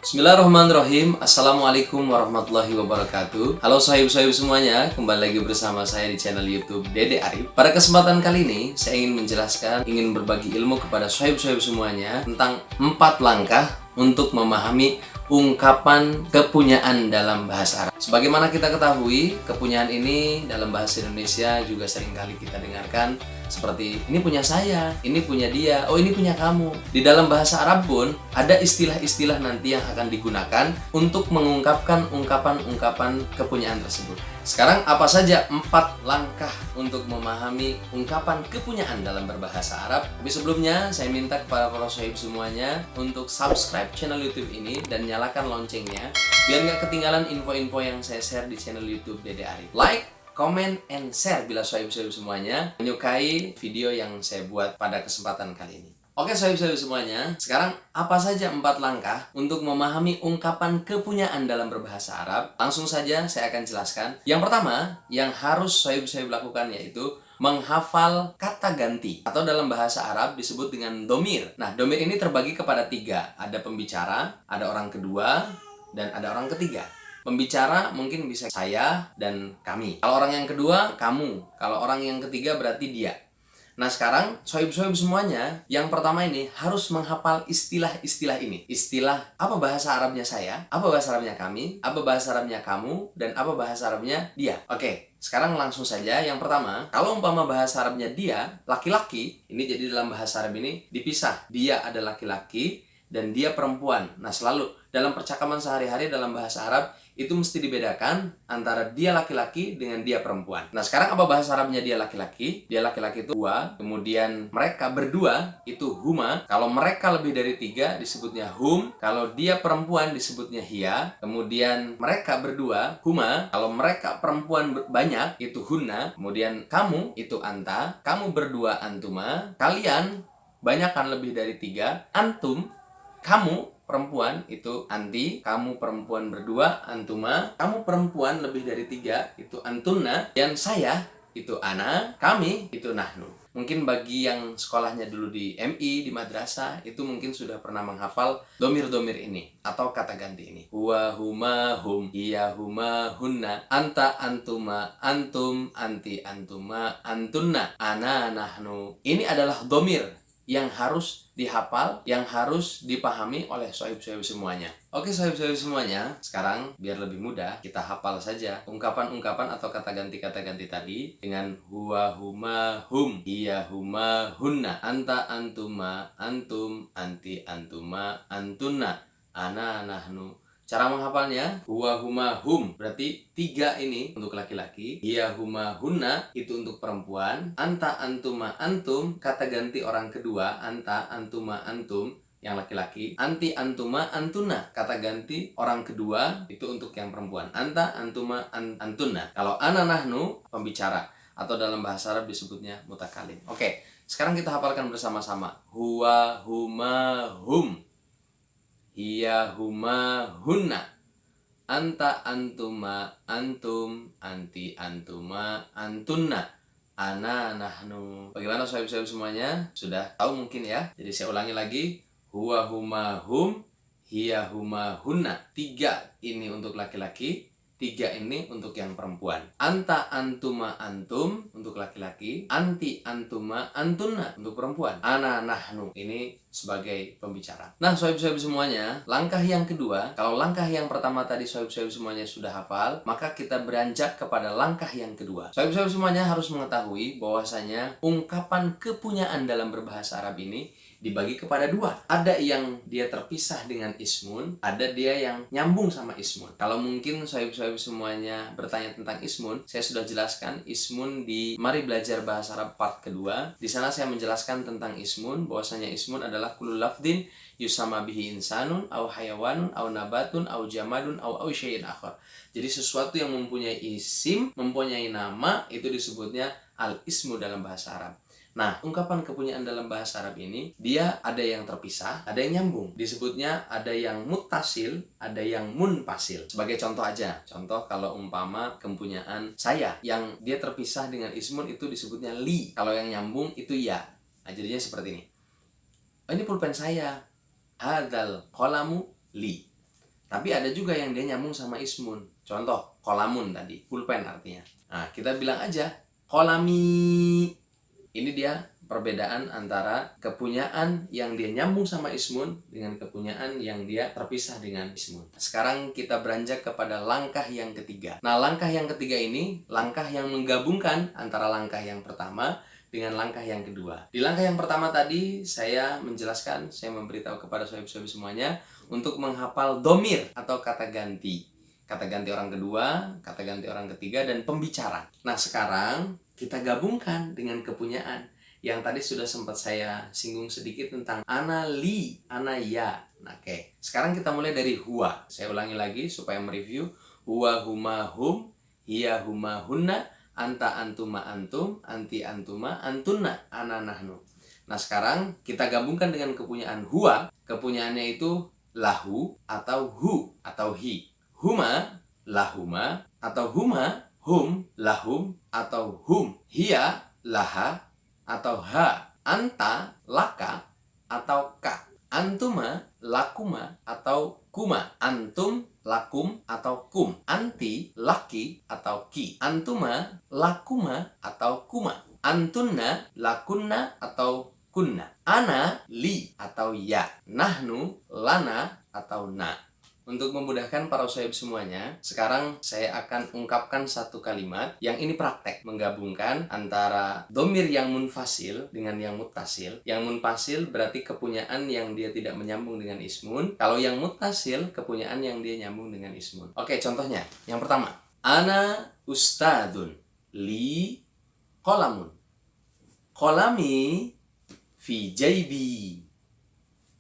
Bismillahirrahmanirrahim. Assalamualaikum warahmatullahi wabarakatuh. Halo sahib-sahib semuanya, kembali lagi bersama saya di channel YouTube Dede Arif. Pada kesempatan kali ini, saya ingin berbagi ilmu kepada sahib-sahib semuanya tentang 4 langkah untuk memahami ungkapan kepunyaan dalam bahasa Arab. Sebagaimana kita ketahui, kepunyaan ini dalam bahasa Indonesia juga seringkali kita dengarkan seperti ini punya saya, ini punya dia, oh ini punya kamu. Di dalam bahasa Arab pun ada istilah-istilah nanti yang akan digunakan untuk mengungkapkan ungkapan-ungkapan kepunyaan tersebut. Sekarang apa saja 4 langkah untuk memahami ungkapan kepunyaan dalam berbahasa Arab? Tapi sebelumnya saya minta kepada para sahib semuanya untuk subscribe channel YouTube ini dan nyalakan loncengnya biar nggak ketinggalan info-info yang saya share di channel YouTube Dede Arif. Like, comment, and share bila sahib-sahib semuanya menyukai video yang saya buat pada kesempatan kali ini. Oke sahib-sahib semuanya, sekarang apa saja 4 langkah untuk memahami ungkapan kepunyaan dalam berbahasa Arab? Langsung saja saya akan jelaskan. Yang pertama, yang harus sahib-sahib lakukan yaitu menghafal kata ganti atau dalam bahasa Arab disebut dengan domir. Nah, domir ini terbagi kepada 3. Ada pembicara, ada orang kedua, dan ada orang ketiga. Pembicara mungkin bisa saya dan kami. Kalau orang yang kedua, kamu. Kalau orang yang ketiga berarti dia. Nah sekarang, sohib-sohib semuanya, yang pertama ini harus menghafal istilah-istilah ini. Istilah, apa bahasa Arabnya saya, apa bahasa Arabnya kami, apa bahasa Arabnya kamu, dan apa bahasa Arabnya dia. Oke, sekarang langsung saja. Yang pertama, kalau umpama bahasa Arabnya dia, laki-laki, ini jadi dalam bahasa Arab ini dipisah. Dia ada laki-laki, dan dia perempuan. Nah selalu, dalam percakapan sehari-hari dalam bahasa Arab, itu mesti dibedakan antara dia laki-laki dengan dia perempuan. Nah sekarang apa bahasa Arabnya dia laki-laki? Dia laki-laki itu dua, kemudian mereka berdua itu huma. Kalau mereka lebih dari 3 disebutnya hum. Kalau dia perempuan disebutnya hiya. Kemudian mereka berdua huma. Kalau mereka perempuan banyak itu hunna. Kemudian kamu itu anta. Kamu berdua antuma. Kalian banyak kan lebih dari 3. Antum, kamu perempuan itu anti, kamu perempuan berdua antuma, kamu perempuan lebih dari 3 itu antunna, dan saya itu ana, kami itu nahnu. Mungkin bagi yang sekolahnya dulu di MI, di madrasah, itu mungkin sudah pernah menghafal domir-domir ini atau kata ganti ini. Huwa, huma, hum, hiya, huma, hunna, anta, antuma, antum, anti, antuma, antunna, ana, nahnu. Ini adalah domir yang harus dihafal, yang harus dipahami oleh sahib-sahib semuanya. Oke sahib-sahib semuanya, sekarang biar lebih mudah, kita hafal saja ungkapan-ungkapan atau kata ganti tadi dengan huwa, huma, hum, hiya, huma, hunna, anta, antuma, antum, anti, antuma, antunna, ana, nahnu. Cara menghafalnya, huwa, huma, hum berarti 3 ini untuk laki-laki, hiya, huma, hunna itu untuk perempuan, anta, antuma, antum kata ganti orang kedua, anta, antuma, antum yang laki-laki, anti, antuma, antuna kata ganti orang kedua itu untuk yang perempuan, anta, antuma, antunna. Kalau ana, nahnu pembicara atau dalam bahasa Arab disebutnya mutakalim. Oke, sekarang kita hafalkan bersama-sama. Huwa, huma, hum, hiya, huma, hunna, anta, antuma, antum, anti, antuma, antunna, ana, nahnu. Bagaimana sahib-sahib semuanya? Sudah tahu mungkin ya? Jadi saya ulangi lagi. Huwa, huma, hum, hiya, huma, hunna. 3 ini untuk laki-laki, 3 ini untuk yang perempuan. Anta, antuma, antum untuk laki-laki, anti, antuma, antunna untuk perempuan. Ana, nahnu ini sebagai pembicara. Nah sahib-sahib semuanya, langkah yang kedua, kalau langkah yang pertama tadi sahib-sahib semuanya sudah hafal, maka kita beranjak kepada langkah yang kedua. Sahib-sahib semuanya harus mengetahui bahwasanya ungkapan kepunyaan dalam berbahasa Arab ini dibagi kepada 2. Ada yang dia terpisah dengan ismun, ada dia yang nyambung sama ismun. Kalau mungkin sahib-sahib semuanya bertanya tentang ismun, saya sudah jelaskan ismun di Mari Belajar Bahasa Arab part kedua. Di sana saya menjelaskan tentang ismun, bahwasanya ismun adalah kullu lafdin yusama bihi insanun au hayawanun au nabatun au jamadun au syai'in akhar. Jadi sesuatu yang mempunyai isim, mempunyai nama, itu disebutnya al-ismu dalam bahasa Arab. Nah, ungkapan kepunyaan dalam bahasa Arab ini, dia ada yang terpisah, ada yang nyambung. Disebutnya ada yang muttasil, ada yang munfasil. Sebagai contoh aja, contoh kalau umpama kepunyaan saya, yang dia terpisah dengan ismun itu disebutnya li. Kalau yang nyambung itu ya. Nah, jadinya seperti ini. Oh, ini pulpen saya. Hadzal qalamu li. Tapi ada juga yang dia nyambung sama ismun. Contoh, kolamun tadi, pulpen artinya. Nah, kita bilang aja kolami. Ini dia perbedaan antara kepunyaan yang dia nyambung sama ismun dengan kepunyaan yang dia terpisah dengan ismun. Sekarang kita beranjak kepada langkah yang ketiga. Nah, langkah yang ketiga ini langkah yang menggabungkan antara langkah yang pertama dengan langkah yang kedua. Di langkah yang pertama tadi saya menjelaskan, saya memberitahu kepada sohib-sohib semuanya untuk menghafal domir atau kata ganti. Kata ganti orang kedua, kata ganti orang ketiga, dan pembicara. Nah, sekarang kita gabungkan dengan kepunyaan yang tadi sudah sempat saya singgung sedikit tentang ana li, ana ya. Nah, oke. Sekarang kita mulai dari huwa. Saya ulangi lagi supaya mereview. Huwa huma hum, hiya huma hunna, anta antuma antum, anti antuma antunna, ana nahnu. Nah, sekarang kita gabungkan dengan kepunyaan huwa. Kepunyaannya itu lahu atau hu atau hi. Huma, lahuma atau huma, hum, lahum atau hum. Hiya, laha atau ha. Anta, laka atau ka. Antuma, lakuma atau kuma. Antum, lakum atau kum. Anti, laki atau ki. Antuma, lakuma atau kuma. Antunna, lakunna atau kunna. Ana, li atau ya. Nahnu, lana atau na. Untuk memudahkan para sohib semuanya, sekarang saya akan ungkapkan satu kalimat yang ini praktek menggabungkan antara domir yang munfasil dengan yang muttasil. Yang munfasil berarti kepunyaan yang dia tidak menyambung dengan ismun. Kalau yang muttasil, kepunyaan yang dia nyambung dengan ismun. Oke, contohnya. Yang pertama, ana ustadun li qalamun. Qalami fi jaybi.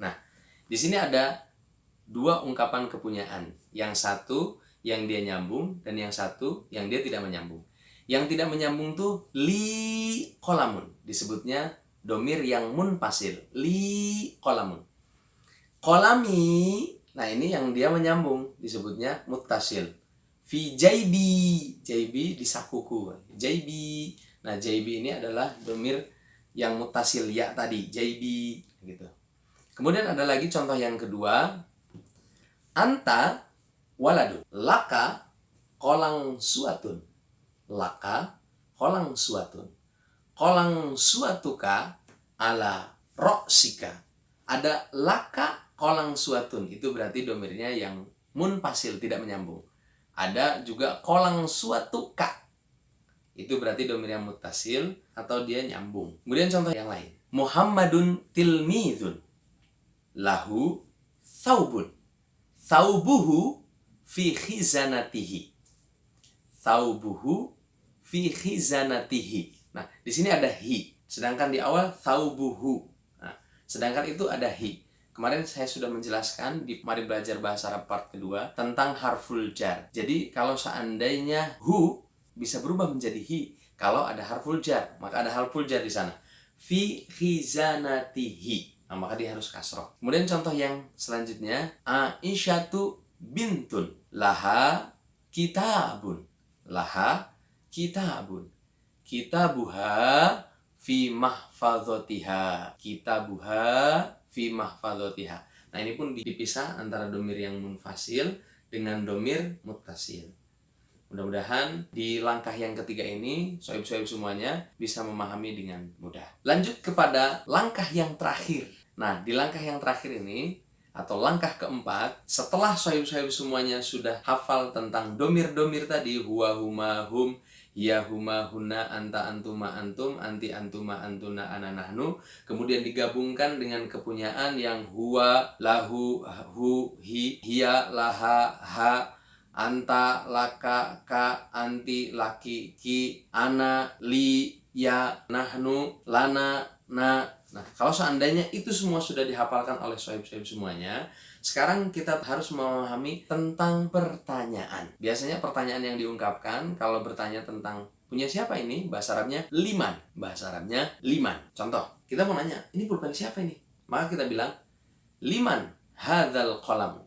Nah, di sini ada dua ungkapan kepunyaan. Yang satu yang dia nyambung dan yang satu yang dia tidak menyambung. Yang tidak menyambung tuh li qalamun. Disebutnya domir yang munfasil. Li qalamun. Qalami, nah ini yang dia menyambung, disebutnya muttasil. Fi jaybi. Jaybi di sakuku. Jaybi. Nah, jaybi ini adalah domir yang muttasil ya tadi, jaybi gitu. Kemudian ada lagi contoh yang kedua. Anta waladun. Laka kolang suatun. Laka kolang suatun. Kolang suatuka ala roksika. Ada laka kolang suatun. Itu berarti domirnya yang munfasil, tidak menyambung. Ada juga kolang suatuka. Itu berarti domir yang muttasil atau dia nyambung. Kemudian contoh yang lain. Muhammadun tilmidun. Lahu thawbun. Thawbuhu fi khizanatihi. Thawbuhu fi khizanatihi. Nah, di sini ada hi. Sedangkan di awal thawbuhu. Nah, sedangkan itu ada hi. Kemarin saya sudah menjelaskan di Mari Belajar Bahasa Arab part kedua tentang harful jar. Jadi, kalau seandainya hu bisa berubah menjadi hi. Kalau ada harful jar, maka ada harful jar di sana. Fi khizanatihi. Nah, maka dia harus kasroh. Kemudian contoh yang selanjutnya, Aisyatu bintun laha kitabun. Laha kitabun. Kitabuha fi mahfadzotiha. Kitabuha fi mahfadzotiha. Nah, ini pun dipisah antara domir yang munfasil dengan domir muttasil. Mudah-mudahan di langkah yang ketiga ini, sohib-sohib semuanya bisa memahami dengan mudah. Lanjut kepada langkah yang terakhir. Nah, di langkah yang terakhir ini, atau langkah keempat, setelah sohib-sohib semuanya sudah hafal tentang domir-domir tadi, huwa, huma, hum, hiya, huma, hunna, anta, antuma, antum, anti, antuma, antuna, ana, nahnu, kemudian digabungkan dengan kepunyaan yang huwa, lahu, hu, hi, hiya, laha, ha, anta, laka, ka, anti, laki, ki, ana, li, ya, nahnu, lana, na. Nah, kalau seandainya itu semua sudah dihafalkan oleh sohib-sohib semuanya, sekarang kita harus memahami tentang pertanyaan. Biasanya pertanyaan yang diungkapkan kalau bertanya tentang punya siapa ini, bahasa Arabnya liman. Bahasa Arabnya liman. Contoh, kita mau nanya, ini pulpen siapa ini? Maka kita bilang, liman hadzal qalamu.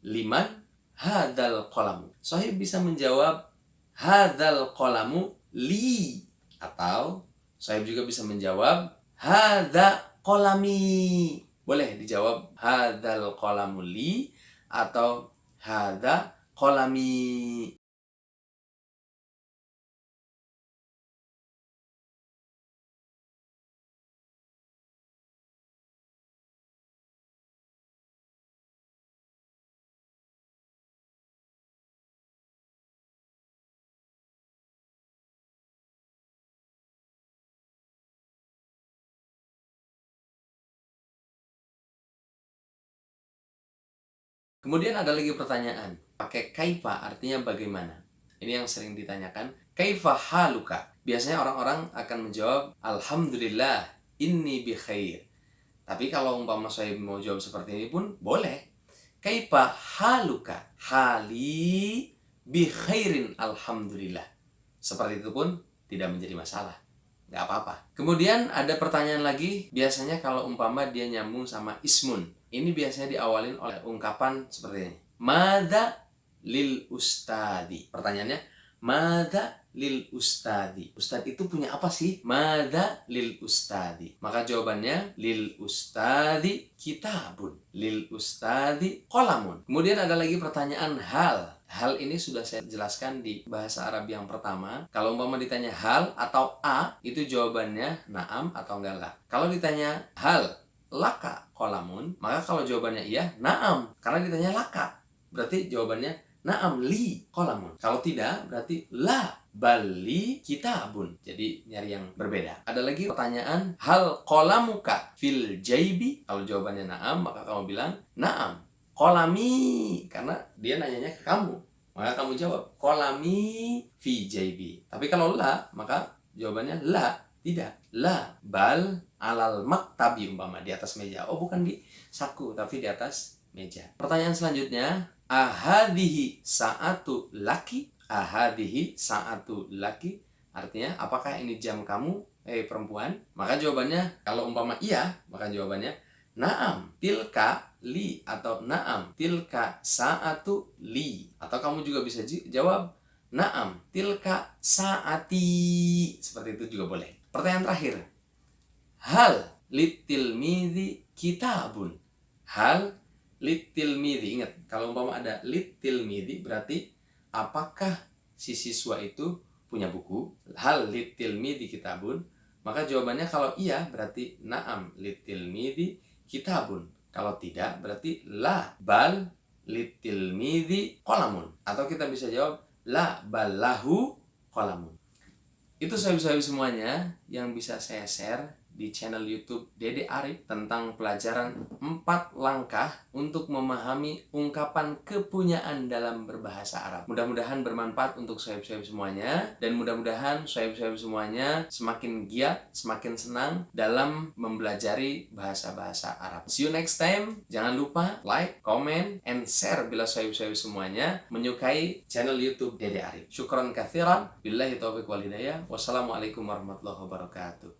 Liman hadzal qalamu. Sohib bisa menjawab hadzal qalamu li, atau sohib juga bisa menjawab hadza qalami. Boleh dijawab hadzal qalamu li atau Hada kolami. Kemudian ada lagi pertanyaan, pakai kaifa artinya bagaimana. Ini yang sering ditanyakan, kaifa haluka. Biasanya orang-orang akan menjawab, alhamdulillah, inni bi khair. Tapi kalau umpama saya mau jawab seperti ini pun boleh. Kaifa haluka, hali bi khairin alhamdulillah. Seperti itu pun tidak menjadi masalah, nggak apa-apa. Kemudian ada pertanyaan lagi, biasanya kalau umpama dia nyambung sama ismun, ini biasanya diawalin oleh ungkapan seperti ini. Mada lil ustadi. Pertanyaannya, mada lil ustadi. Ustadi itu punya apa sih? Mada lil ustadi. Maka jawabannya, lil ustadi kitabun. Lil ustadi qalamun. Kemudian ada lagi pertanyaan hal. Hal ini sudah saya jelaskan di bahasa Arab yang pertama. Kalau umpama ditanya hal atau a, itu jawabannya na'am atau enggak lah. Kalau ditanya hal laka kolamun, maka kalau jawabannya iya, na'am. Karena ditanya laka, berarti jawabannya na'am li kolamun. Kalau tidak, berarti la bali kitabun. Jadi nyari yang berbeda. Ada lagi pertanyaan, hal kolamuka fil jaibi. Kalau jawabannya na'am, maka kamu bilang na'am kolami, karena dia nanyanya ke kamu, maka kamu jawab kolami fi jaibi. Tapi kalau la, maka jawabannya la, tidak, la bal alal maktabi, umpama di atas meja. Oh, bukan di saku, tapi di atas meja. Pertanyaan selanjutnya, ahadihi saatu laki. Ahadihi saatu laki artinya apakah ini jam kamu, perempuan? Maka jawabannya, kalau umpama iya, maka jawabannya na'am tilka li, atau na'am tilka saatu li. Atau kamu juga bisa jawab na'am tilka saati. Seperti itu juga boleh. Pertanyaan terakhir, hal litilmidhi kitabun. Hal litilmidhi. Ingat, kalau umpama ada litilmidhi berarti apakah si siswa itu punya buku? Hal litilmidhi kitabun. Maka jawabannya kalau iya berarti na'am litilmidhi kitabun. Kalau tidak berarti la bal litilmidhi qalamun. Atau kita bisa jawab la bal lahu qalamun. Itu sahabat-sahabat semuanya yang bisa saya share di channel YouTube Dede Arif tentang pelajaran 4 langkah untuk memahami ungkapan kepunyaan dalam berbahasa Arab. Mudah-mudahan bermanfaat untuk sahabat-sahabat semuanya, dan mudah-mudahan sahabat-sahabat semuanya semakin giat, semakin senang dalam mempelajari bahasa-bahasa Arab. See you next time. Jangan lupa like, comment, and share bila sahabat-sahabat semuanya menyukai channel YouTube Dede Arif. Syukran katsiran. Billahi taufiq wal hidayah. Wassalamualaikum warahmatullahi wabarakatuh.